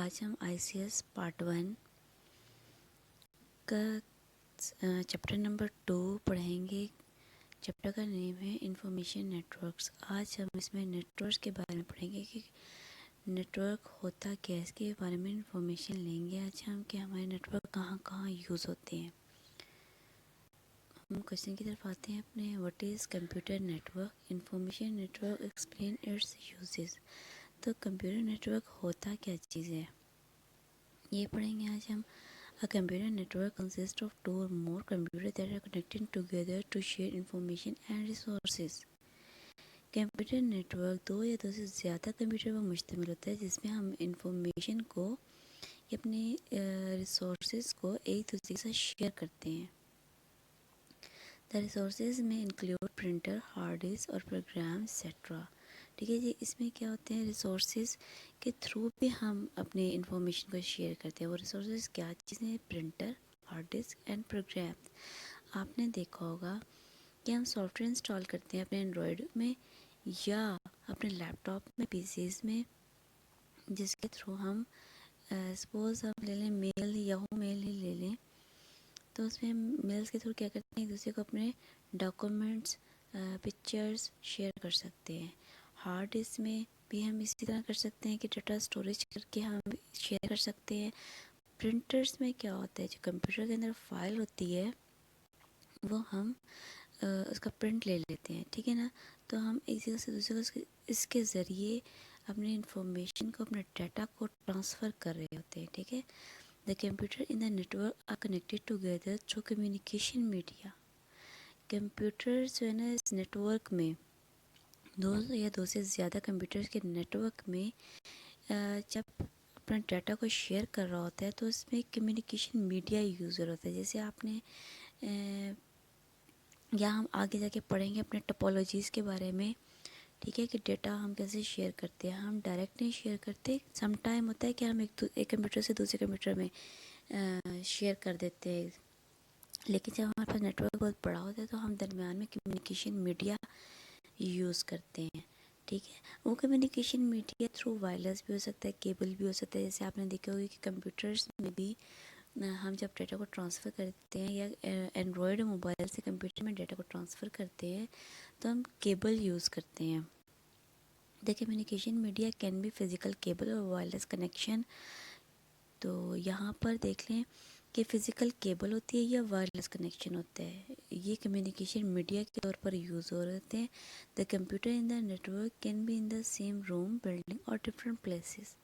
آج ہم آئی C S part 1 کا چیپٹر نمبر 2 پڑھیں گے۔ چیپٹر کا نیم ہے انفارمیشن نیٹورکس۔ آج ہم اس میں نیٹورکس کے بارے میں پڑھیں گے کہ نیٹورک ہوتا کیا ہے، اس کے بارے میں انفارمیشن لیں گے آج ہم کہ ہمارے نیٹورک کہاں کہاں یوز ہوتے ہیں۔ ہم کوشچن کی طرف آتے ہیں اپنے۔ What is computer network? Information network explain its uses. تو کمپیوٹر نیٹورک ہوتا کیا چیز ہے یہ پڑھیں گے آج ہم۔ A computer network consists of two or more computers that are connected together to share information and resources. Computer network دو یا دو سے زیادہ کمپیوٹر پر مشتمل ہوتا ہے جس میں ہم انفارمیشن کو یا اپنے ریسورسز کو ایک دوسرے کے ساتھ شیئر کرتے ہیں۔ The resources میں انکلوڈ پرنٹر، ہارڈ ڈسک اور پروگرام ایٹسٹرا۔ ٹھیک ہے جی، اس میں کیا ہوتے ہیں، ریسورسز کے تھرو بھی ہم اپنے انفارمیشن کو شیئر کرتے ہیں۔ وہ ریسورسز کیا چیزیں؟ Printer, hard disk and program. آپ نے دیکھا ہوگا کہ ہم سافٹ ویئر انسٹال کرتے ہیں اپنے اینڈرائڈ میں یا اپنے لیپ ٹاپ میں، پی سیز میں، جس کے تھرو ہم سپوز ہم لے لیں میل، یاہو میل ہی لے لیں، تو اس میں میلز کے تھرو کیا کرتے ہیں، ایک دوسرے کو اپنے ڈاکومنٹس، پکچرز شیئر کر سکتے ہیں۔ ہارڈ ڈسک میں بھی ہم اسی طرح کر سکتے ہیں کہ ڈیٹا اسٹوریج کر کے ہم شیئر کر سکتے ہیں۔ پرنٹرز میں کیا ہوتا ہے، جو کمپیوٹر کے اندر فائل ہوتی ہے وہ ہم اس کا پرنٹ لے لیتے ہیں، ٹھیک ہے نا، تو ہم ایک جگہ سے دوسری جگہ اس کے ذریعے اپنے انفارمیشن کو، اپنے ڈیٹا کو ٹرانسفر کر رہے ہوتے ہیں، ٹھیک ہے۔ The computer in the network are connected together through communication media. Computer جو ہے نا اس نیٹورک میں، دو یا دو سے زیادہ کمپیوٹرز کے نیٹورک میں جب اپنا ڈیٹا کو شیئر کر رہا ہوتا ہے تو اس میں کمیونیکیشن میڈیا یوزر ہوتا ہے۔ جیسے آپ نے یا ہم آگے جا کے پڑھیں گے اپنے ٹپولوجیز کے بارے میں، ٹھیک ہے، کہ ڈیٹا ہم کیسے شیئر کرتے ہیں۔ ہم ڈائریکٹ نہیں شیئر کرتے، سم ٹائم ہوتا ہے کہ ہم ایک کمپیوٹر سے دوسرے کمپیوٹر میں شیئر کر دیتے ہیں، لیکن جب ہمارے پاس نیٹورک بہت بڑا ہوتا ہے تو ہم درمیان میں کمیونیکیشن میڈیا یوز کرتے ہیں، ٹھیک ہے۔ وہ کمیونیکیشن میڈیا تھرو وائرلیس بھی ہو سکتا ہے، کیبل بھی ہو سکتا ہے۔ جیسے آپ نے دیکھا ہوگا کہ کمپیوٹرز میں بھی ہم جب ڈیٹا کو ٹرانسفر کرتے ہیں یا اینڈرائڈ موبائل سے کمپیوٹر میں ڈیٹا کو ٹرانسفر کرتے ہیں تو ہم کیبل یوز کرتے ہیں۔ The communication media can be physical cable اور وائرلیس کنیکشن۔ تو یہاں پر دیکھ لیں کہ فزیکل کیبل ہوتی ہے یا وائرلیس کنیکشن ہوتا ہے، یہ کمیونیکیشن میڈیا کے طور پر یوز ہو رہے ہیں۔ The computer in the network can be in the same room, building اور ڈفرینٹ پلیسز۔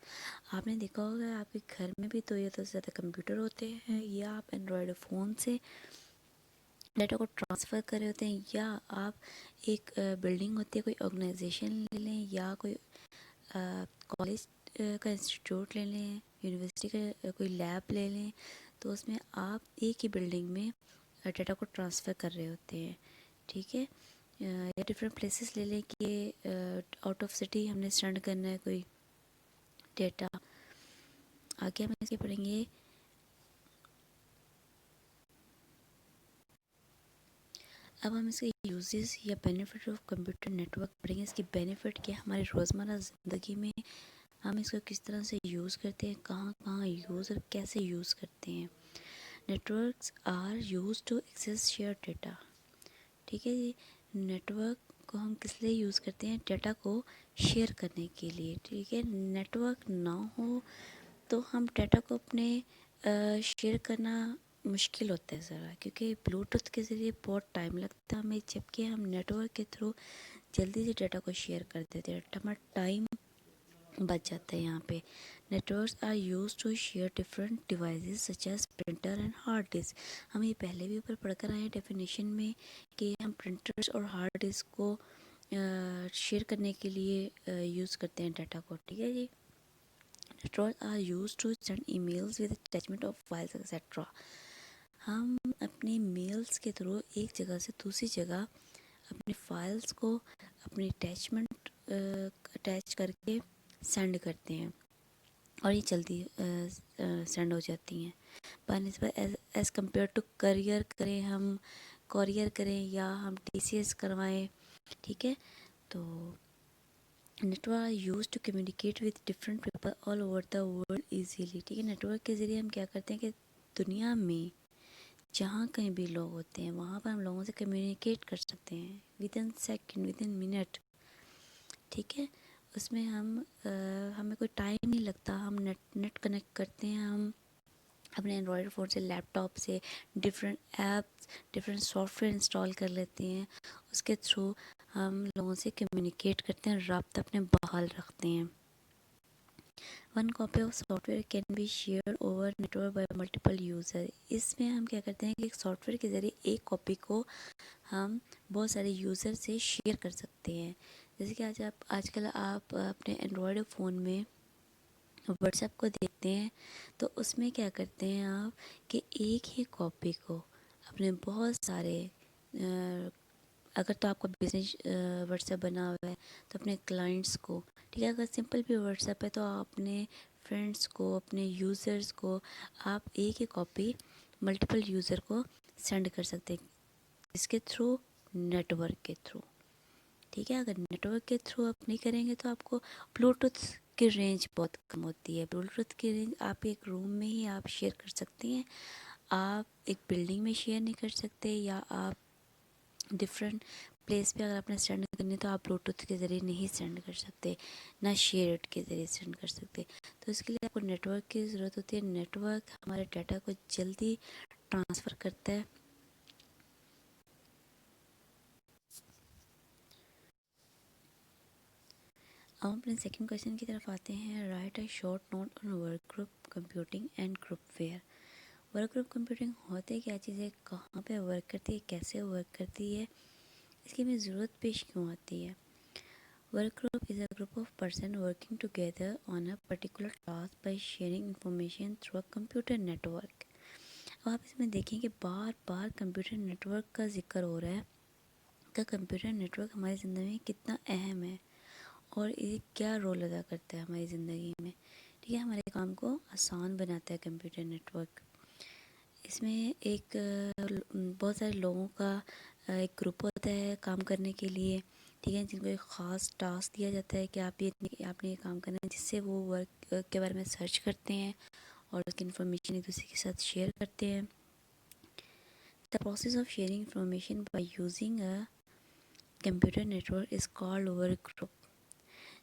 آپ نے دیکھا ہوگا آپ کے گھر میں بھی دو یا دو سے زیادہ کمپیوٹر ہوتے ہیں، یا آپ اینڈرائڈ فون سے ڈیٹا کو ٹرانسفر کر رہے ہوتے ہیں، یا آپ ایک بلڈنگ ہوتی ہے، کوئی آرگنائزیشن لے لیں یا کوئی کالج کا انسٹیٹیوٹ لے لیں، یونیورسٹی کا کوئی لیب لے لیں، تو اس میں آپ ایک ہی بلڈنگ میں ڈیٹا کو ٹرانسفر کر رہے ہوتے ہیں، ٹھیک ہے۔ یا ڈفرینٹ پلیسز لے لیں کہ آؤٹ آف سٹی ہم نے سینڈ کرنا ہے کوئی ڈیٹا۔ آگے ہم اس کے پڑھیں گے۔ اب ہم اس کے یوزز یا بینیفٹ آف کمپیوٹر نیٹورک پڑھیں گے۔ اس کی بینیفٹ کیا ہماری روزمرہ زندگی میں ہم اس کو کس طرح سے یوز کرتے ہیں، کہاں کہاں یوز اور کیسے یوز کرتے ہیں۔ Networks are use to access share data, ٹھیک ہے جی۔ نیٹورک کو ہم کس لیے یوز کرتے ہیں؟ ڈیٹا کو شیئر کرنے کے لیے، ٹھیک ہے۔ نیٹورک نہ ہو تو ہم ڈیٹا کو اپنے شیئر کرنا مشکل ہوتا ہے ذرا، کیونکہ بلوٹوتھ کے ذریعے بہت ٹائم لگتا ہے ہمیں، جبکہ ہم نیٹورک کے تھرو جلدی سے ڈیٹا کو شیئر کر دیتے ہیں، ہمارا ٹائم بچ جاتا ہے یہاں پہ۔ Networks are use to share different devices such as printer and hard disk. ہم یہ پہلے بھی اوپر پڑھ کر آئے ہیں ڈیفینیشن میں کہ ہم پرنٹرز اور ہارڈ ڈسک کو شیئر کرنے کے لیے یوز کرتے ہیں ڈیٹا کو، ٹھیک ہے جی۔ Network are use to send emails with attachment of files et cetera. ہم اپنی میلز کے تھرو ایک جگہ سے دوسری جگہ اپنی فائلز کو اپنی اٹیچمنٹ اٹیچ کر کے سینڈ کرتے ہیں، اور یہ جلدی سینڈ ہو جاتی ہیں بنسبت ایز کمپیئر ٹو کریئر کریں، ہم کوریئر کریں یا ہم ٹی سی ایس کروائیں، ٹھیک ہے۔ تو network are use to communicate with different people all over the world easily. ٹھیک ہے، نیٹورک کے ذریعے ہم کیا کرتے ہیں کہ دنیا میں جہاں کہیں بھی لوگ ہوتے ہیں وہاں پر ہم لوگوں سے کمیونیکیٹ کر سکتے ہیں with in second, with in minute. ٹھیک ہے، اس میں ہمیں کوئی ٹائم نہیں لگتا. ہم نیٹ کنیکٹ کرتے ہیں، ہم اپنے اینڈرائڈ فون سے، لیپ ٹاپ سے different apps, different soft where install کر لیتے ہیں. اس کے تھرو ہم لوگوں سے کمیونیکیٹ کرتے ہیں، رابطہ اپنے بحال رکھتے ہیں. One copy of software can be share over network by multiple user. اس میں ہم کیا کرتے ہیں کہ ایک سافٹ ویئر کے ذریعے ایک کاپی کو ہم بہت سارے یوزر سے شیئر کر سکتے ہیں. جیسے کہ آج کل آپ اپنے اینڈرائڈ فون میں واٹس ایپ کو دیکھتے ہیں تو اس میں کیا کرتے ہیں آپ کہ ایک ہی کاپی کو اپنے بہت سارے اگر تو آپ کا بزنس واٹس ایپ بنا ہوا ہے تو اپنے کلائنٹس کو، ٹھیک ہے، اگر سمپل بھی واٹس ایپ ہے تو آپ اپنے فرینڈس کو، اپنے یوزرس کو آپ ایک ہی کاپی ملٹیپل یوزر کو سینڈ کر سکتے ہیں. اس کے تھرو، نیٹورک کے تھرو. ٹھیک ہے، اگر نیٹورک کے تھرو آپ نہیں کریں گے تو آپ کو بلوٹوتھ کی رینج بہت کم ہوتی ہے. بلوٹوتھ کی رینج آپ ایک روم میں ہی آپ شیئر کر سکتے ہیں، آپ ایک بلڈنگ میں شیئر نہیں کر سکتے، یا آپ ڈفرینٹ پلیس پہ اگر آپ نے سینڈ کرنی تو آپ بلوٹوتھ کے ذریعے نہیں سینڈ کر سکتے، نہ شیئر اٹ کے ذریعے سینڈ کر سکتے. تو اس کے لیے آپ کو نیٹورک کی ضرورت ہوتی ہے. نیٹورک ہمارے ڈاٹا کو جلدی ٹرانسفر کرتا ہے. ہم اپنے سیکنڈ کویشچن کی طرف آتے ہیں. Write a short note on workgroup computing and groupware. Workgroup computing ہوتے کیا چیز ہے، کہاں پہ ورک کرتی ہے، کیسے ورک کرتی ہے، اس کی ہمیں ضرورت پیش کیوں آتی ہے. Work group is a group of person working together on a particular task by sharing information through a computer network. اب آپ اس میں دیکھیں کہ بار بار کمپیوٹر نیٹورک کا ذکر ہو رہا ہے کہ کمپیوٹر نیٹورک ہماری زندگی میں کتنا اہم ہے اور یہ کیا رول ادا کرتا ہے ہماری زندگی میں. ٹھیک ہے، ہمارے کام کو آسان بناتا ہے کمپیوٹر نیٹورک. اس میں ایک بہت سارے لوگوں کا ایک گروپ ہوتا ہے کام کرنے کے لیے. ٹھیک ہے، جن کو ایک خاص ٹاسک دیا جاتا ہے کہ آپ نے یہ کام کرنا ہے، جس سے وہ ورک کے بارے میں سرچ کرتے ہیں اور اس کی انفارمیشن ایک دوسرے کے ساتھ شیئر کرتے ہیں. The process of sharing information by using a computer network is called work group.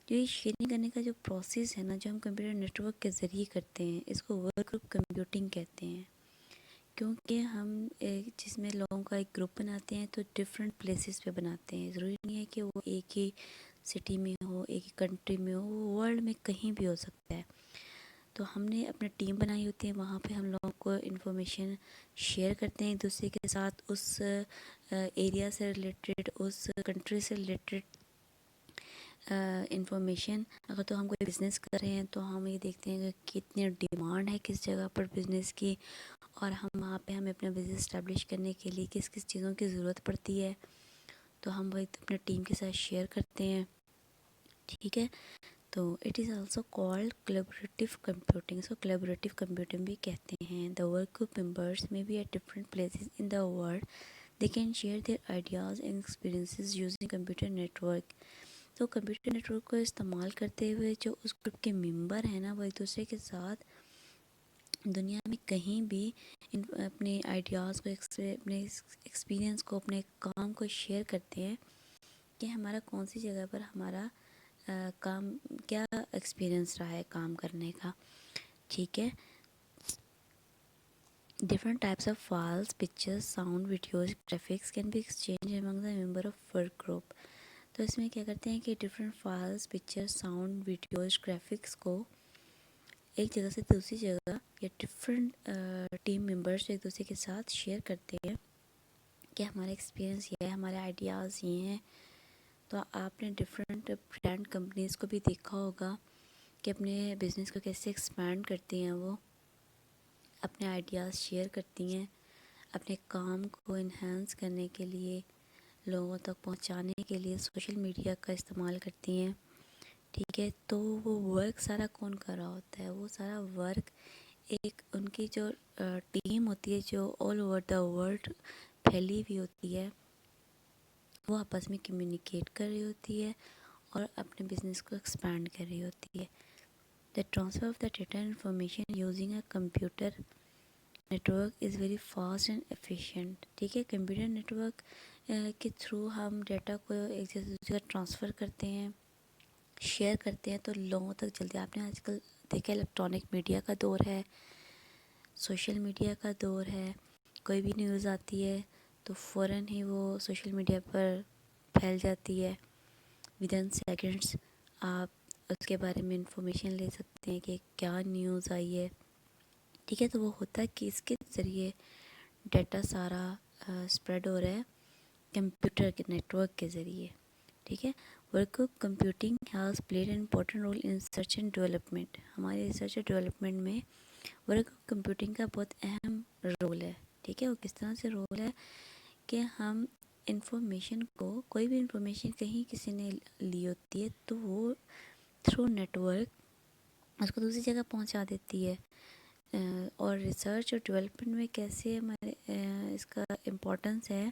جو یہ شیئرنگ کرنے کا جو پروسیس ہے نا، جو ہم کمپیوٹر نیٹورک کے ذریعے کرتے ہیں، اس کو ورک گروپ کمپیوٹنگ کہتے ہیں. کیونکہ ہم جس میں لوگوں کا ایک گروپ بناتے ہیں تو ڈفرینٹ پلیسز پہ بناتے ہیں. ضروری نہیں ہے کہ وہ ایک ہی سٹی میں ہو، ایک ہی کنٹری میں ہو، وہ ورلڈ میں کہیں بھی ہو سکتا ہے. تو ہم نے اپنا ٹیم بنائی ہوتی ہے، وہاں پہ ہم لوگوں کو انفارمیشن شیئر کرتے ہیں ایک دوسرے کے ساتھ، اس ایریا سے ریلیٹڈ، اس کنٹری سے ریلیٹڈ انفارمیشن. اگر تو ہم کوئی بزنس کر رہے ہیں تو ہم یہ دیکھتے ہیں کہ کتنی ڈیمانڈ ہے کس جگہ پر بزنس کی، اور ہم وہاں پہ ہمیں اپنا بزنس اسٹیبلش کرنے کے لیے کس کس چیزوں کی ضرورت پڑتی ہے، تو ہم وہ اپنے ٹیم کے ساتھ شیئر کرتے ہیں. ٹھیک ہے، تو it is also called collaborative computing. اس کو کولیبریٹیو کمپیوٹنگ بھی کہتے ہیں. The work group members may be at different places in the world. They can share their ideas and experiences using computer network. تو کمپیوٹر نیٹورک کو استعمال کرتے ہوئے جو اس گروپ کے ممبر ہیں نا، وہ ایک دوسرے کے ساتھ دنیا میں کہیں بھی اپنے آئیڈیاز کو، اپنے ایکسپیرینس کو، اپنے کام کو شیئر کرتے ہیں کہ ہمارا کون سی جگہ پر ہمارا کام، کیا ایکسپیرینس رہا ہے کام کرنے کا. ٹھیک ہے، different types of files, pictures, sound, videos, graphics can be exchange among the member of workgroup. تو اس میں کیا کرتے ہیں کہ different files, pictures, sound, videos, graphics کو ایک جگہ سے دوسری جگہ یا ڈفرینٹ ٹیم ممبرس ایک دوسرے کے ساتھ شیئر کرتے ہیں کہ ہمارا ایکسپیرینس یہ ہے، ہمارے آئیڈیاز یہ ہیں. تو آپ نے ڈفرینٹ برانڈ کمپنیز کو بھی دیکھا ہوگا کہ اپنے بزنس کو کیسے ایکسپینڈ کرتی ہیں، وہ اپنے آئیڈیاز شیئر کرتی ہیں اپنے کام کو انہینس کرنے کے لیے، لوگوں تک پہنچانے کے لیے سوشل میڈیا کا استعمال کرتی ہیں. ٹھیک ہے، تو وہ ورک سارا کون کر رہا ہوتا ہے؟ وہ سارا ورک ایک ان کی جو ٹیم ہوتی ہے جو آل اوور دا ورلڈ پھیلی ہوئی ہوتی ہے، وہ آپس میں کمیونیکیٹ کر رہی ہوتی ہے اور اپنے بزنس کو ایکسپینڈ کر رہی ہوتی ہے. The transfer of the data information using a computer network is very fast and efficient. ٹھیک ہے، کمپیوٹر نیٹورک کے تھرو ہم ڈیٹا کو ایک جگہ ٹرانسفر کرتے ہیں، شیئر کرتے ہیں تو لوگوں تک جلدی. آپ نے آج کل دیکھا الیکٹرانک میڈیا کا دور ہے، سوشل میڈیا کا دور ہے. کوئی بھی نیوز آتی ہے تو فوراً ہی وہ سوشل میڈیا پر پھیل جاتی ہے. ودن سیکنڈس آپ اس کے بارے میں انفارمیشن لے سکتے ہیں کہ کیا نیوز آئی ہے. ٹھیک ہے، تو وہ ہوتا ہے کہ اس کے ذریعے ڈیٹا سارا اسپریڈ ہو رہا ہے کمپیوٹر کے نیٹورک کے ذریعے. ٹھیک ہے، work computing has played an important role in research and development. ہماری ریسرچ اور ڈیولپمنٹ میں ورک کمپیوٹنگ کا بہت اہم رول ہے. ٹھیک ہے، وہ کس طرح سے رول ہے کہ ہم انفارمیشن کو، کوئی بھی انفارمیشن کہیں کسی نے لی ہوتی ہے تو وہ تھرو نیٹورک اس کو دوسری جگہ پہنچا دیتی ہے. اور ریسرچ اور ڈیولپمنٹ میں کیسے ہمارے اس کا امپورٹنس ہے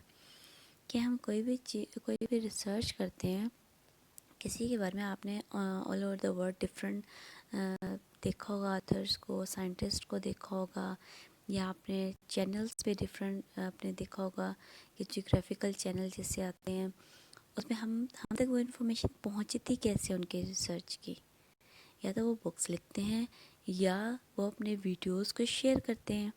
کہ ہم کوئی بھی ریسرچ کرتے ہیں کسی کے بارے میں. آپ نے آل اوور دا ورلڈ ڈفرینٹ دیکھا ہوگا، آتھرس کو، سائنٹسٹ کو دیکھا ہوگا، یا آپ نے چینلز پہ ڈفرینٹ آپ نے دیکھا ہوگا کہ جیوگرافیکل چینل جیسے آتے ہیں اس میں ہم تک وہ انفارمیشن پہنچتی کیسے ان کے ریسرچ کی. یا تو وہ بکس لکھتے ہیں یا وہ اپنے ویڈیوز کو شیئر کرتے ہیں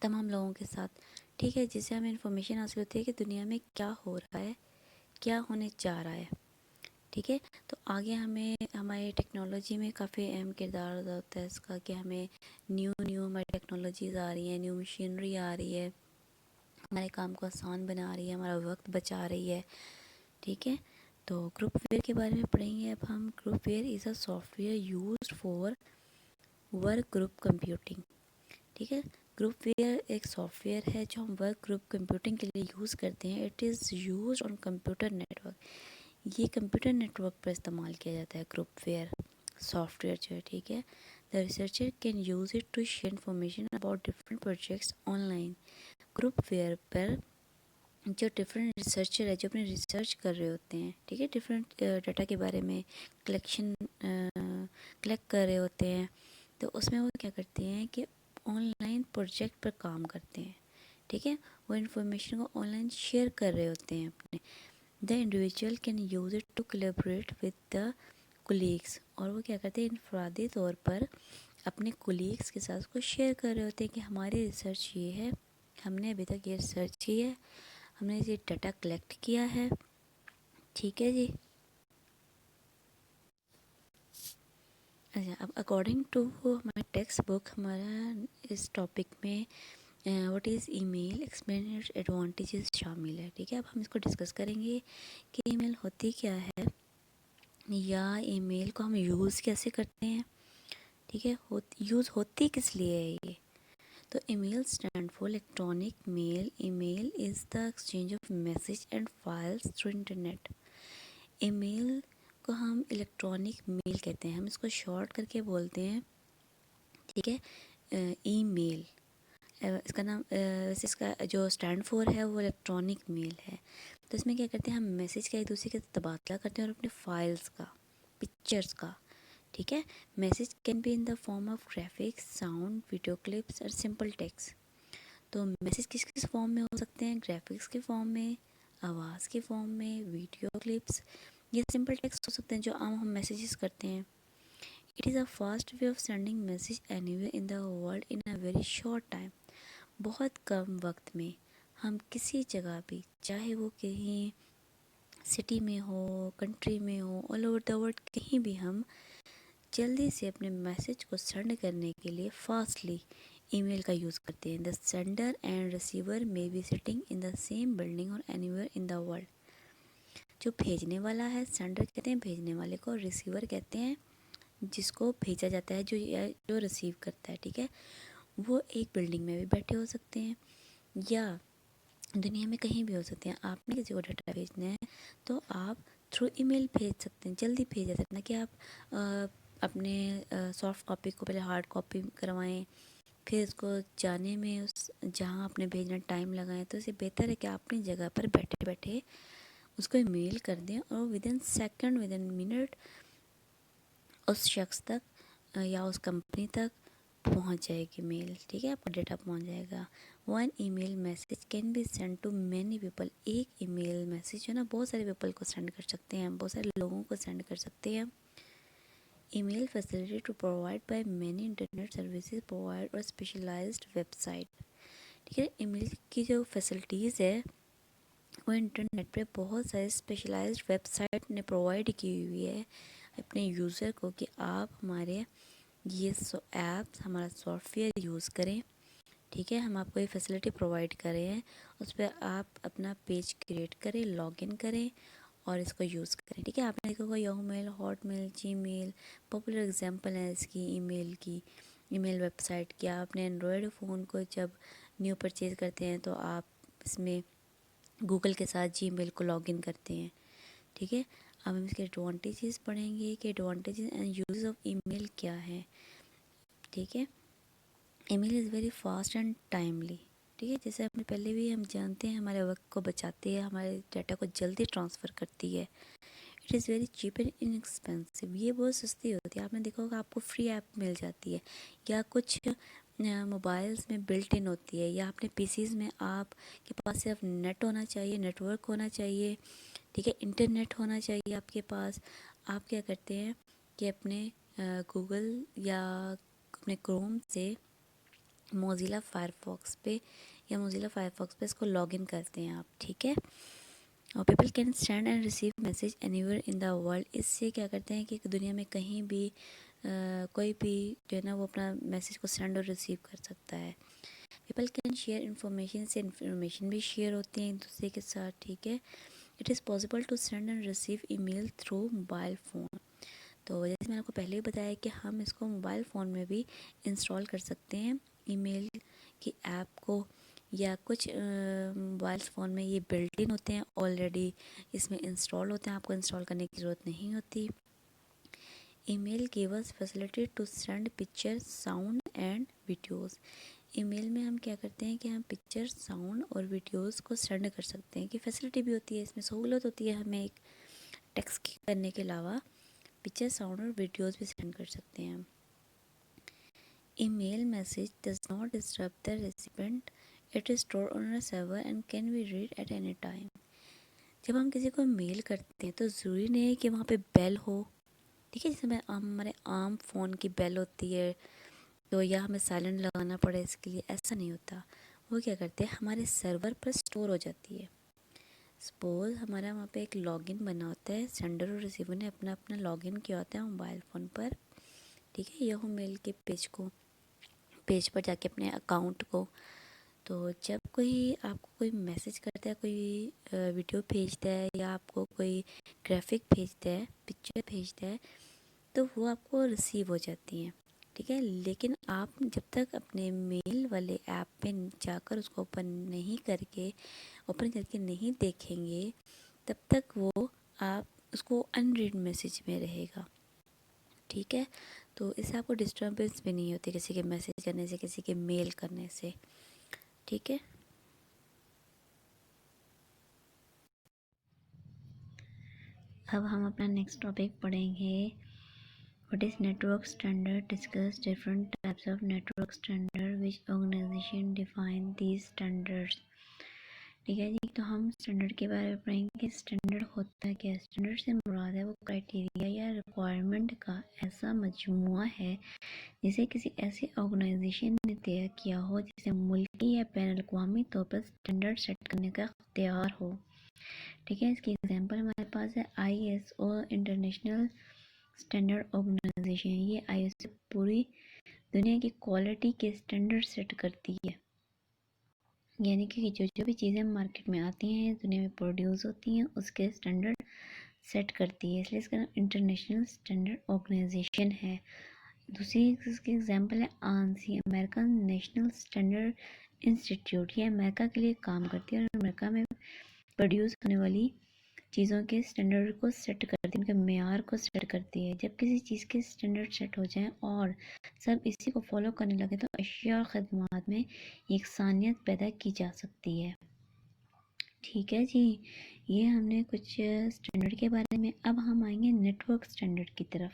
تمام لوگوں کے ساتھ. ٹھیک ہے، جس سے ہمیں انفارمیشن حاصل ہوتی ہے کہ دنیا میں کیا ہو رہا ہے، کیا ہونے جا رہا ہے. ٹھیک ہے، تو آگے ہمیں ہماری ٹیکنالوجی میں کافی اہم کردار ادا ہوتا ہے اس کا کہ ہمیں نیو ہماری ٹیکنالوجیز آ رہی ہیں، نیو مشینری آ رہی ہے، ہمارے کام کو آسان بنا رہی ہے، ہمارا وقت بچا رہی ہے. ٹھیک ہے، تو گروپ ویئر کے بارے میں پڑھیں گے اب ہم. Group where is a soft where used for work group computing. ٹھیک ہے، گروپ ویئر ایک سافٹ ویئر ہے جو ہم ورک گروپ کمپیوٹنگ کے لیے یوز کرتے ہیں. It is used on computer network. یہ کمپیوٹر نیٹورک پر استعمال کیا جاتا ہے گروپ ویئر سافٹ ویئر جو ہے. ٹھیک ہے، the researcher can use it to share information about different projects online. Groupware پر جو ڈفرینٹ ریسرچر ہے جو اپنے ریسرچ کر رہے ہوتے ہیں، ٹھیک ہے، ڈفرینٹ ڈیٹا کے بارے میں کلیکٹ کر رہے ہوتے ہیں، تو اس میں وہ کیا کرتے ہیں کہ آن لائن پروجیکٹ پر کام کرتے ہیں. ٹھیک ہے، وہ انفارمیشن کو آن لائن شیئر کر رہے ہوتے ہیں اپنے. The individual can use it to collaborate with the colleagues. اور وہ کیا کرتے ہیں انفرادی طور پر اپنے کولیگس کے ساتھ اس کو شیئر کر رہے ہوتے ہیں کہ ہماری ریسرچ یہ ہے، ہم نے ابھی تک یہ ریسرچ کی ہے، ہم نے یہ ڈیٹا کلیکٹ کیا ہے. ٹھیک ہے جی. اچھا، اب اکارڈنگ ٹو ہمارا ٹیکسٹ بک ہمارا اس ٹاپک میں what is email explain advantages شامل ہے. ٹھیک ہے، اب ہم اس کو ڈسکس کریں گے کہ ای میل ہوتی کیا ہے یا ای میل کو ہم یوز کیسے کرتے ہیں. ٹھیک ہے، یوز ہوتی کس لیے ہے یہ. تو email stand for electronic mail. Email is the exchange of message and files through internet. Email کو ہم الیکٹرانک میل کہتے ہیں، ہم اس کو شارٹ کر کے بولتے ہیں. ٹھیک ہے، ای میل اس کا نام، ویسے اس کا جو اسٹینڈ فور ہے وہ الیکٹرانک میل ہے. تو اس میں کیا کرتے ہیں ہم میسج کا ایک دوسرے کے تبادلہ کرتے ہیں اور اپنے فائلز کا، پکچرز کا. ٹھیک ہے، message can be in the form of graphics, sound, video clips اور سمپل ٹیکسٹ. تو میسج کس کس فارم میں ہو سکتے ہیں؟ گرافکس کے فارم میں، آواز کے فارم میں، ویڈیو کلپس یا سمپل ٹیکسٹ ہو سکتے ہیں جو عام ہم میسیجز کرتے ہیں. It is a fast way of sending message any where in the world in a very short time. بہت کم وقت میں ہم کسی جگہ بھی، چاہے وہ کہیں سٹی میں ہو، کنٹری میں ہو، آل اوور دا ورلڈ کہیں بھی ہم جلدی سے اپنے میسج کو سینڈ کرنے کے لیے فاسٹلی ای میل کا یوز کرتے ہیں. The sender and receiver may be sitting in the same building اور any where in the world. جو بھیجنے والا ہے سینڈر کہتے ہیں بھیجنے والے کو، اور ریسیور کہتے ہیں جس کو بھیجا جاتا ہے، جو ریسیو کرتا ہے. ٹھیک ہے، وہ ایک بلڈنگ میں بھی بیٹھے ہو سکتے ہیں یا دنیا میں کہیں بھی ہو سکتے ہیں. آپ نے کسی کو ڈیٹا بھیجنا ہے تو آپ تھرو ای میل بھیج سکتے ہیں، جلدی بھیج سکتے ہیں. کہ آپ اپنے سافٹ کاپی کو پہلے ہارڈ کاپی کروائیں، پھر اس کو جانے میں اس جہاں آپ نے بھیجنا ٹائم لگائیں. تو اس سے بہتر ہے کہ آپ اپنی جگہ پر بیٹھے بیٹھے اس کو میل کر دیں اور ودن سیکنڈ ودن منٹ اس شخص تک یا اس کمپنی تک پہنچ جائے گی میل. ٹھیک ہے, آپ کا ڈیٹا پہنچ جائے گا. One email message can be send to many people. ایک ای میل میسیج جو ہے نا بہت سارے پیپل کو سینڈ کر سکتے ہیں, بہت سارے لوگوں کو سینڈ کر سکتے ہیں. Email facility to provide by many internet services provide اور اسپیشلائزڈ ویب سائٹ. ٹھیک ہے, ای میل کی جو فیسلٹیز ہے وہ انٹرنیٹ پہ بہت سارے اسپیشلائزڈ ویب سائٹ نے پرووائڈ کی ہوئی ہے اپنے یوزر کو کہ آپ ہمارے یہ ایپس ہمارا سافٹ ویئر یوز کریں. ٹھیک ہے, ہم آپ کو یہ فیسلٹی پرووائڈ کر رہے ہیں, اس پہ آپ اپنا پیج کریٹ کریں, لاگ ان کریں اور اس کو یوز کریں. ٹھیک ہے, آپ نے دیکھا ہوگا یاہو میل, ہاٹ میل, جی میل پاپولر ایگزامپل ہے اس کی ای میل کی, ای میل ویب سائٹ کی. آپ نے اینڈرائڈ فون کو جب نیو پرچیز کرتے ہیں تو آپ اس میں گوگل کے ساتھ جی میل کو لاگ ان کرتے ہیں. ٹھیک ہے, اب ہم اس کے ایڈوانٹیجز پڑھیں گے کہ advantages and use of email کیا ہے. ٹھیک ہے, email is very fast and timely. ٹھیک ہے, جیسے اپنے پہلے بھی ہم جانتے ہیں ہمارے وقت کو بچاتی ہے, ہمارے ڈیٹا کو جلدی ٹرانسفر کرتی ہے. It is very cheap and inexpensive. یہ بہت سستی ہوتی ہے. آپ نے دیکھا ہوگا آپ کو فری ایپ مل جاتی ہے یا کچھ موبائلس میں بلٹ ان ہوتی ہے یا اپنے پی سیز میں آپ کے پاس صرف نیٹ ہونا چاہیے, نیٹ ورک ہونا چاہیے. ٹھیک ہے, انٹرنیٹ ہونا چاہیے آپ کے پاس. آپ کیا کرتے ہیں کہ اپنے گوگل یا اپنے کروم سے موزیلا فائر فاکس پہ اس کو لاگ ان کرتے ہیں آپ. ٹھیک ہے, اور people can send and receive message anywhere where ان دا ورلڈ. اس سے کیا کرتے ہیں کہ دنیا میں کہیں بھی کوئی بھی جو ہے نا وہ اپنا میسیج کو سینڈ اور ریسیو کر سکتا ہے. پیپل کین شیئر انفارمیشن, سے انفارمیشن بھی شیئر ہوتی ہیں ایک دوسرے کے ساتھ. ٹھیک ہے, it is possible to send and receive email through mobile phone. تو جیسے میں نے آپ کو پہلے ہی بتایا کہ ہم اس کو موبائل فون میں بھی انسٹال کر سکتے ہیں ای میل کی ایپ کو, یا کچھ موبائل فون میں یہ بلٹ ان ہوتے ہیں آلریڈی, اس میں انسٹال ہوتے ہیں, آپ کو انسٹال کرنے کی ضرورت نہیں ہوتی. Email give us facility to send picture, sound and videos. Email میں ہم کیا کرتے ہیں کہ ہم پکچر, ساؤنڈ اور ویڈیوز کو سینڈ کر سکتے ہیں, کہ فیسلٹی بھی ہوتی ہے اس میں, سہولت ہوتی ہے. ہمیں ایک ٹیکسٹ کرنے کے علاوہ پکچر, ساؤنڈ اور ویڈیوز بھی سینڈ کر سکتے ہیں. Email message does not disturb the recipient, it is store on a server and can be read at any time. جب ہم کسی کو میل کرتے ہیں تو ضروری نہیں ہے کہ وہاں پہ بیل ہو. ٹھیک ہے, جیسے ہمارے عام فون کی بیل ہوتی ہے تو یا ہمیں سائلنٹ لگانا پڑے اس کے لیے, ایسا نہیں ہوتا. وہ کیا کرتے ہیں ہمارے سرور پر اسٹور ہو جاتی ہے. سپوز ہمارا وہاں پہ ایک لاگ ان بنا ہوتا ہے, سینڈر اور ریسیور نے اپنا اپنا لاگ ان کیا ہوتا ہے موبائل فون پر. ٹھیک ہے, یاہو میل کے پیج پر جا کے اپنے اکاؤنٹ کو, تو جب کوئی آپ کو کوئی میسیج کرتا ہے, کوئی ویڈیو بھیجتا ہے یا آپ کو کوئی گرافک بھیجتا ہے, پکچر بھیجتا ہے, تو وہ آپ کو ریسیو ہو جاتی ہیں. ٹھیک ہے, لیکن آپ جب تک اپنے میل والے ایپ پہ جا کر اس کو اوپن کر کے نہیں دیکھیں گے تب تک وہ آپ اس کو ان ریڈ میسیج میں رہے گا. ٹھیک ہے, تو اس سے آپ کو ڈسٹربنس بھی نہیں ہوتی کسی کے میسیج کرنے سے, کسی کے میل کرنے سے. ٹھیک ہے, اب ہم اپنا نیکسٹ ٹاپک پڑھیں گے. What is network standard? Discuss different types of network standard. Which organization define these standards? ٹھیک ہے جی, تو ہم اسٹینڈرڈ کے بارے میں پڑھیں گے. اسٹینڈرڈ ہوتا ہے کیا؟ اسٹینڈرڈ سے مراد ہے وہ کرائٹیریا یا ریکوائرمنٹ کا ایسا مجموعہ ہے جسے کسی ایسی آرگنائزیشن نے طے کیا ہو جسے ملکی یا بین الاقوامی طور پر اسٹینڈرڈ سیٹ کرنے کا اختیار ہو. ٹھیک ہے, اس کی ایگزامپل ہمارے پاس ہے ISO, انٹرنیشنل اسٹینڈرڈ آرگنائزیشن. یہ ISO پوری دنیا کی کوالٹی کے اسٹینڈرڈ سیٹ کرتی ہے, یعنی کہ جو بھی چیزیں مارکیٹ میں آتی ہیں, دنیا میں پروڈیوس ہوتی ہیں, اس کے اسٹینڈرڈ سیٹ کرتی ہے, اس لیے اس کا نام انٹرنیشنل اسٹینڈرڈ آرگنائزیشن ہے. دوسری اس کی ایگزامپل ہے ANSI, American National Standard institute. یہ امریکہ کے لیے کام کرتی ہے اور امریکہ میں پروڈیوس ہونے والی چیزوں کے اسٹینڈرڈ کو سیٹ کرتی ہے, ان کے معیار کو سیٹ کرتی ہے. جب کسی چیز کے اسٹینڈرڈ سیٹ ہو جائیں اور سب اسی کو فالو کرنے لگے تو اشیاء اور خدمات میں یکسانیت پیدا کی جا سکتی ہے. ٹھیک ہے جی، یہ ہم نے کچھ اسٹینڈرڈ کے بارے میں. اب ہم آئیں گے نیٹ ورک اسٹینڈرڈ کی طرف.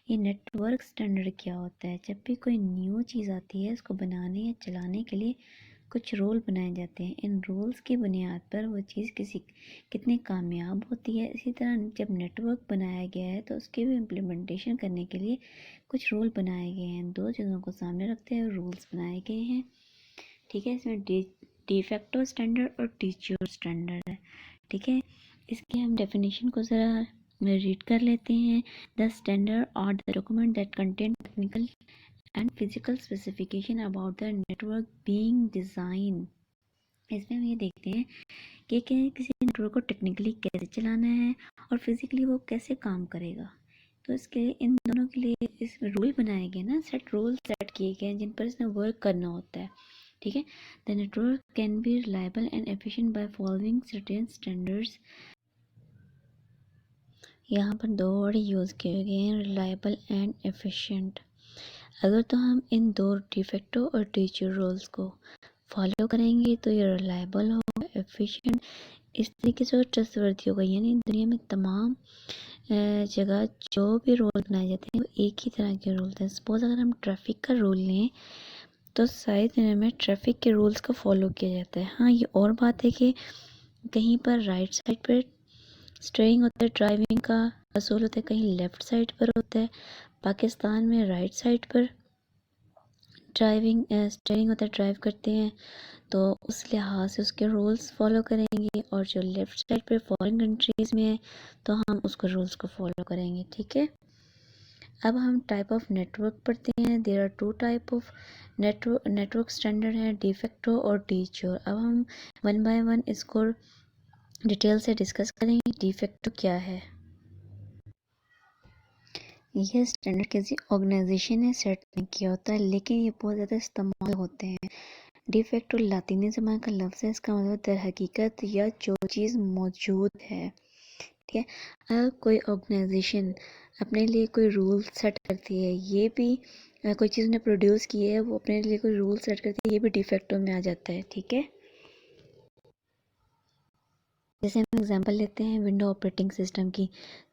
یہ نیٹ ورک اسٹینڈرڈ کیا ہوتا ہے؟ جب بھی کوئی نیو چیز آتی ہے اس کو بنانے یا چلانے کے لیے کچھ رول بنائے جاتے ہیں. ان رولز کی بنیاد پر وہ چیز کتنی کامیاب ہوتی ہے. اسی طرح جب نیٹ ورک بنایا گیا ہے تو اس کی بھی امپلیمنٹیشن کرنے کے لیے کچھ رول بنائے گئے ہیں. دو چیزوں کو سامنے رکھتے ہوئے رولز بنائے گئے ہیں. ٹھیک ہے، اس میں ڈی فیکٹو اسٹینڈرڈ اور ٹیچر اسٹینڈرڈ ہے. ٹھیک ہے، اس کی ہم ڈیفینیشن کو ذرا ریڈ کر لیتے ہیں. The standard are the document that contain technical and physical specification about the network being design. اس میں ہم یہ دیکھتے ہیں کہ کسی نیٹورک کو ٹیکنیکلی کیسے چلانا ہے اور فزیکلی وہ کیسے کام کرے گا. تو اس کے ان دونوں کے لیے اس میں رول بنائے گئے نا، رول سیٹ کیے گئے ہیں جن پر اس نے ورک کرنا ہوتا ہے. ٹھیک ہے، the network can be reliable and efficient by following certain standards. یہاں پر دو ورڈ یوز کیے گئے ہیں، ریلائبل اینڈ ایفیشینٹ. اگر تو ہم ان دو ڈیفیکٹو اور ٹیچر رولز کو فالو کریں گے تو یہ ریلائبل ہوگا، ایفیشینٹ اس طریقے سے ٹرسٹ وردی ہوگا. یعنی دنیا میں تمام جگہ جو بھی رول بنائے جاتے ہیں وہ ایک ہی طرح کے رول ہیں. سپوز اگر ہم ٹریفک کا رول لیں تو ساری دنیا میں ٹریفک کے رولز کا فالو کیا جاتا ہے. ہاں، یہ اور بات ہے کہ کہیں پر رائٹ سائڈ پر اسٹیئرنگ ہوتا ہے، ڈرائیونگ کا اصول ہوتا ہے، کہیں لیفٹ سائڈ پر ہوتا ہے. پاکستان میں رائٹ سائڈ پر اسٹیئرنگ ہوتا ہے، ڈرائیو کرتے ہیں تو اس لحاظ سے اس کے رولز فالو کریں گے. اور جو لیفٹ سائڈ پر فارن کنٹریز میں ہے تو ہم اس کو رولز کو فالو کریں گے. ٹھیک ہے، اب ہم ٹائپ آف نیٹورک پڑھتے ہیں. There are two type of network standard ہیں، ڈی فیکٹو اور ٹیچر. اب ہم ون بائی ون اس کو ڈیٹیل سے ڈسکس کریں گے. ڈی فیکٹو کیا ہے؟ یہ اسٹینڈرڈ کسی آرگنائزیشن نے سیٹ نہیں کیا ہوتا ہے لیکن یہ بہت زیادہ استعمال ہوتے ہیں. ڈی فیکٹو لاطینی زبان کا لفظ ہے، اس کا مطلب در حقیقت یا جو چیز موجود ہے. ٹھیک ہے، اگر کوئی آرگنائزیشن اپنے لیے کوئی رول سیٹ کرتی ہے، یہ بھی کوئی چیز نے پروڈیوس کی ہے، وہ اپنے لیے کوئی رول سیٹ کرتی ہے، یہ بھی ڈی فیکٹو میں آ جاتا ہے. ٹھیک ہے، جیسے ہم اگزامپل لیتے ہیں ونڈو آپریٹنگ سسٹم کی،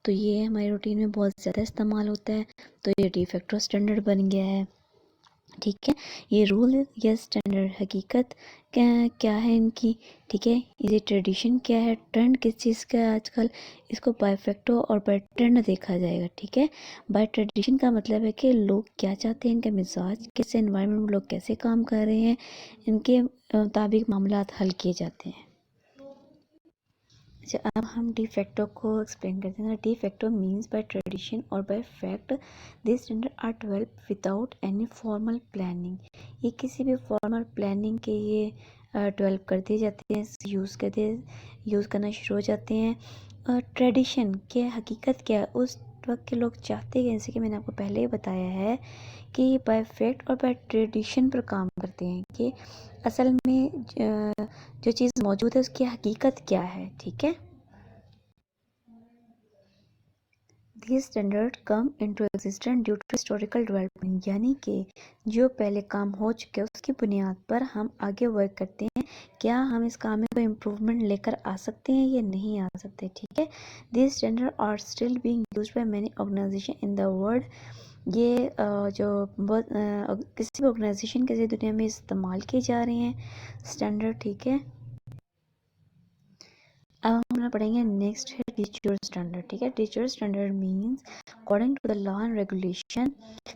تو یہ ہماری روٹین میں بہت زیادہ استعمال ہوتا ہے تو یہ ڈی فیکٹو اسٹینڈرڈ بن گیا ہے. ٹھیک ہے، یہ رول یا اسٹینڈرڈ حقیقت کیا ہے ان کی. ٹھیک ہے، یہ ٹریڈیشن کیا ہے، ٹرینڈ کس چیز کا ہے آج کل، اس کو بائی فیکٹو اور بائی ٹرینڈ دیکھا جائے گا. ٹھیک ہے، بائی ٹریڈیشن کا مطلب ہے کہ لوگ کیا چاہتے ہیں، ان کا مزاج کس انوائرمنٹ میں لوگ کیسے کام کر رہے ہیں، ان کے مطابق معاملات حل کیے جاتے ہیں. اچھا، اب ہم ڈی فیکٹو کو ایکسپلین کرتے ہیں. De facto means by tradition اور by fact the standard are develop without any formal planning. یہ کسی بھی فارمل پلاننگ کے یہ ڈیولپ کر دیے جاتے ہیں، یوز کرنا شروع ہو جاتے ہیں. ٹریڈیشن کے حقیقت کیا ہے، اس وقت کے لوگ چاہتے ہیں، جیسے کہ میں نے آپ کو پہلے ہی بتایا ہے کہ یہ بائی فیکٹ اور بائی ٹریڈیشن پر کام کرتے ہیں کہ اصل میں جو چیز موجود ہے اس کی حقیقت کیا ہے. ٹھیک ہے، These standards come into existence due to historical development. یعنی کہ جو پہلے کام ہو چکے اس کی بنیاد پر ہم آگے ورک کرتے ہیں. کیا ہم اس کام میں کوئی امپروومنٹ لے کر آ سکتے ہیں یا نہیں آ سکتے. ٹھیک ہے، These standards are still being used by many organizations in the world. یہ جو کسی بھی آرگنائزیشن کسی دنیا میں استعمال کیے جا رہے ہیں اسٹینڈرڈ. ٹھیک ہے، اب ہم پڑھیں گے نیکسٹ ہے ٹیچر اسٹینڈرڈ. ٹھیک ہے، de jure standard means according to the law and regulation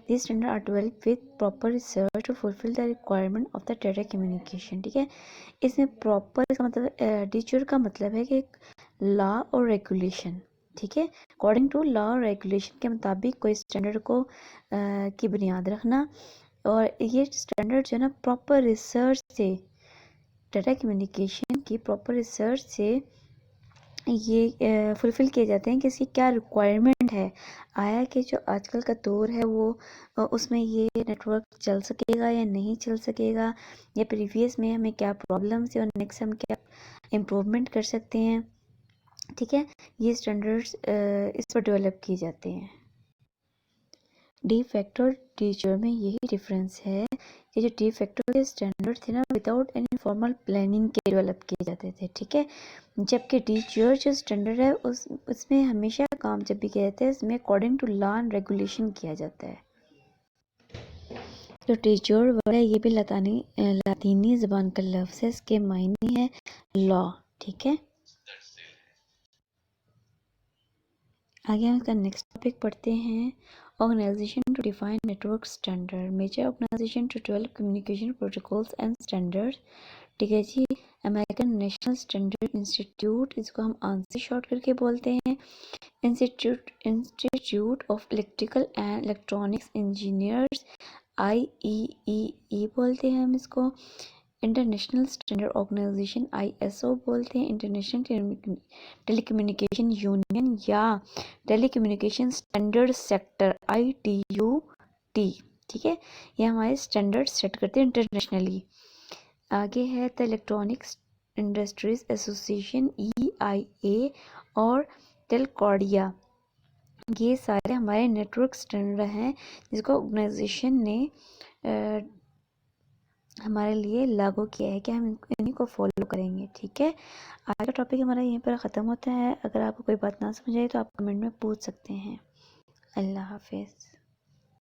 the standard are develop with proper research to fulfil the requirement of the data communication. ٹھیک ہے، اس میں پراپر کا مطلب ٹیچر کا مطلب ہے کہ لا اور ریگولیشن. ٹھیک ہے، اکارڈنگ ٹو لا اور ریگولیشن کے مطابق کوئی اسٹینڈرڈ کو کی بنیاد رکھنا. اور یہ اسٹینڈرڈ جو ہے نا پراپر ریسرچ سے، ڈیٹا کمیونیکیشن کی پراپر ریسرچ سے یہ فلفل کیے جاتے ہیں کہ اس کی کیا ریکوائرمنٹ ہے. آیا کہ جو آج کل کا دور ہے وہ اس میں یہ نیٹ ورک چل سکے گا یا نہیں چل سکے گا، یا پریویس میں ہمیں کیا پرابلمس ہیں اور نیکسٹ ہم کیا امپروومنٹ کر سکتے ہیں. ٹھیک ہے، یہ اسٹینڈرڈس اس پر ڈیولپ کیے جاتے ہیں. ڈی فیکٹو اور ٹیچر میں یہی ڈفرینس ہے کہ جو ڈی فیکٹو کے اسٹینڈرڈ تھے نا وداؤٹ اینی فارمل پلاننگ کے ڈیولپ کیے جاتے تھے، ٹھیک ہے، جبکہ ڈی جیور جو اسٹینڈرڈ ہے اس میں ہمیشہ کام جب بھی کیا جاتا ہے اس میں according to law and regulation کیا جاتا ہے. جو ڈی جیور ورڈ ہے یہ بھی لاطینی زبان کا لفظ ہے، اس کے معنی ہے لا، ٹھیک ہے. آگے ہم اس کا نیکسٹ ٹاپک پڑھتے ہیں، organization to define network standard, major organization to develop communication protocols and standard, ٹھیک ہے جی. امریکن نیشنل اسٹینڈرڈ انسٹیٹیوٹ، اس کو ہم آنسی شارٹ کر کے بولتے ہیں، Institute of Electrical and Electronics Engineers, IEEE بولتے ہیں ہم اس کو. انٹرنیشنل اسٹینڈرڈ آرگنائزیشن ISO بولتے ہیں، انٹرنیشنل ٹیلی کمیونیکیشن یونین یا ٹیلی کمیونیکیشن اسٹینڈرڈ سیکٹر ITU-T، ٹھیک ہے، یہ ہمارے اسٹینڈرڈ سیٹ کرتے ہیں انٹرنیشنلی. آگے ہے دا الیکٹرانکس انڈسٹریز ایسوسیشن EIA اور ٹیلکارڈیا، یہ سارے ہمارے نیٹورک اسٹینڈرڈ ہیں جس کو آرگنائزیشن نے ہمارے لیے لاگو کیا ہے کہ ہم انہیں کو فالو کریں گے، ٹھیک ہے. آج کا ٹاپک ہمارا یہیں پر ختم ہوتا ہے. اگر آپ کو کوئی بات نہ سمجھ آئی تو آپ کمنٹ میں پوچھ سکتے ہیں. اللہ حافظ.